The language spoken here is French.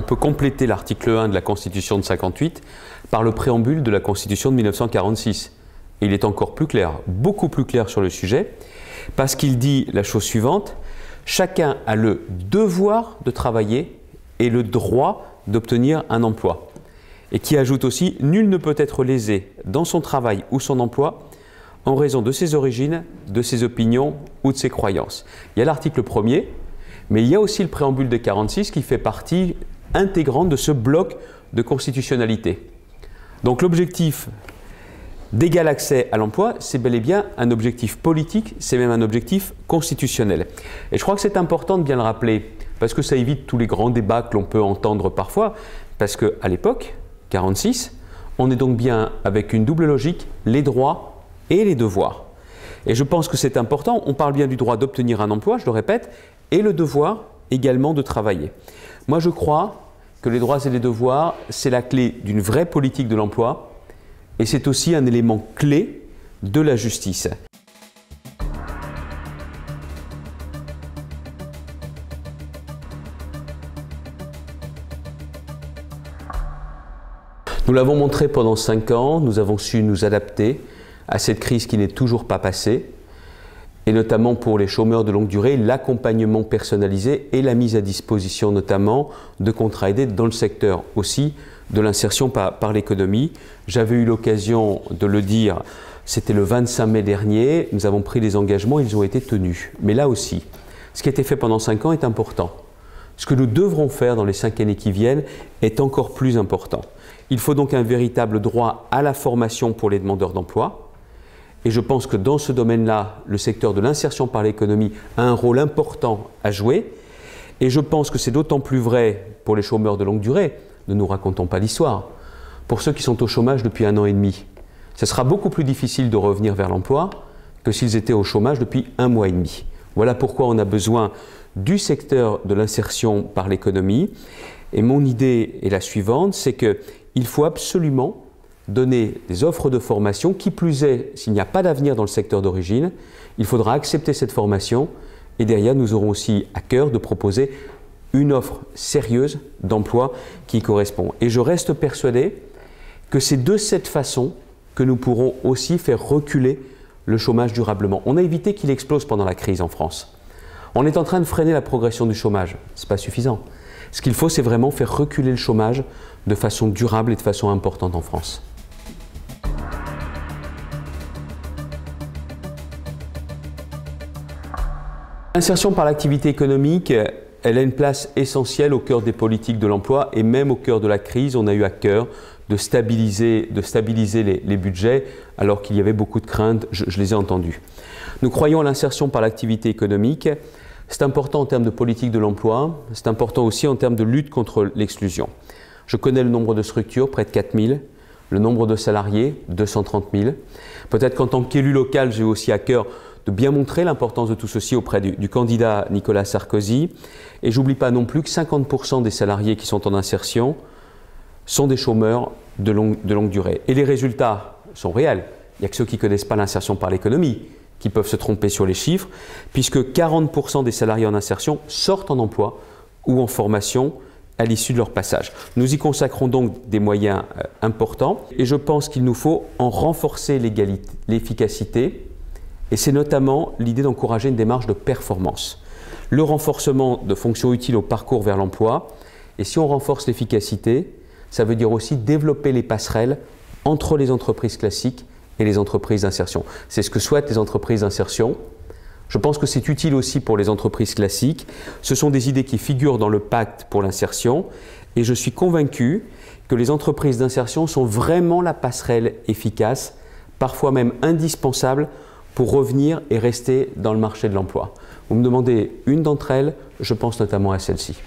on peut compléter l'article 1 de la Constitution de 58 par le préambule de la Constitution de 1946. Et il est encore plus clair, beaucoup plus clair sur le sujet, parce qu'il dit la chose suivante: chacun a le devoir de travailler et le droit d'obtenir un emploi. Et qui ajoute aussi: nul ne peut être lésé dans son travail ou son emploi en raison de ses origines, de ses opinions ou de ses croyances. Il y a l'article 1er, mais il y a aussi le préambule de 46 qui fait partie intégrante de ce bloc de constitutionnalité. Donc l'objectif d'égal accès à l'emploi, c'est bel et bien un objectif politique, c'est même un objectif constitutionnel. Et je crois que c'est important de bien le rappeler, parce que ça évite tous les grands débats que l'on peut entendre parfois, parce qu'à l'époque, 46, on est donc bien avec une double logique, les droits et les devoirs. Et je pense que c'est important, on parle bien du droit d'obtenir un emploi, je le répète, et le devoir également de travailler. Moi je crois que les droits et les devoirs, c'est la clé d'une vraie politique de l'emploi, et c'est aussi un élément clé de la justice. Nous l'avons montré pendant 5 ans, nous avons su nous adapter à cette crise qui n'est toujours pas passée, et notamment pour les chômeurs de longue durée, l'accompagnement personnalisé et la mise à disposition notamment de contrats aidés dans le secteur aussi de l'insertion par l'économie. J'avais eu l'occasion de le dire, c'était le 25 mai dernier, nous avons pris des engagements, ils ont été tenus. Mais là aussi, ce qui a été fait pendant 5 ans est important. Ce que nous devrons faire dans les 5 années qui viennent est encore plus important. Il faut donc un véritable droit à la formation pour les demandeurs d'emploi. Et je pense que dans ce domaine-là, le secteur de l'insertion par l'économie a un rôle important à jouer. Et je pense que c'est d'autant plus vrai pour les chômeurs de longue durée. Ne nous racontons pas l'histoire. Pour ceux qui sont au chômage depuis 1 an et demi, ce sera beaucoup plus difficile de revenir vers l'emploi que s'ils étaient au chômage depuis 1 mois et demi. Voilà pourquoi on a besoin du secteur de l'insertion par l'économie. Et mon idée est la suivante, c'est qu'il faut absolument donner des offres de formation, qui plus est, s'il n'y a pas d'avenir dans le secteur d'origine, il faudra accepter cette formation et derrière nous aurons aussi à cœur de proposer une offre sérieuse d'emploi qui correspond. Et je reste persuadé que c'est de cette façon que nous pourrons aussi faire reculer le chômage durablement. On a évité qu'il explose pendant la crise en France. On est en train de freiner la progression du chômage, ce n'est pas suffisant. Ce qu'il faut, c'est vraiment faire reculer le chômage de façon durable et de façon importante en France. L'insertion par l'activité économique, elle a une place essentielle au cœur des politiques de l'emploi et même au cœur de la crise, on a eu à cœur de stabiliser les budgets alors qu'il y avait beaucoup de craintes, je les ai entendues. Nous croyons à l'insertion par l'activité économique, c'est important en termes de politique de l'emploi, c'est important aussi en termes de lutte contre l'exclusion. Je connais le nombre de structures, près de 4000, le nombre de salariés, 230 000. Peut-être qu'en tant qu'élu local, j'ai aussi à cœur de bien montrer l'importance de tout ceci auprès du candidat Nicolas Sarkozy. Et j'oublie pas non plus que 50% des salariés qui sont en insertion sont des chômeurs de longue durée. Et les résultats sont réels. Il n'y a que ceux qui ne connaissent pas l'insertion par l'économie qui peuvent se tromper sur les chiffres, puisque 40% des salariés en insertion sortent en emploi ou en formation à l'issue de leur passage. Nous y consacrons donc des moyens importants et je pense qu'il nous faut en renforcer l'efficacité. Et c'est notamment l'idée d'encourager une démarche de performance. Le renforcement de fonctions utiles au parcours vers l'emploi. Et si on renforce l'efficacité, ça veut dire aussi développer les passerelles entre les entreprises classiques et les entreprises d'insertion. C'est ce que souhaitent les entreprises d'insertion. Je pense que c'est utile aussi pour les entreprises classiques. Ce sont des idées qui figurent dans le pacte pour l'insertion. Et je suis convaincu que les entreprises d'insertion sont vraiment la passerelle efficace, parfois même indispensable, pour revenir et rester dans le marché de l'emploi. Vous me demandez une d'entre elles, je pense notamment à celle-ci.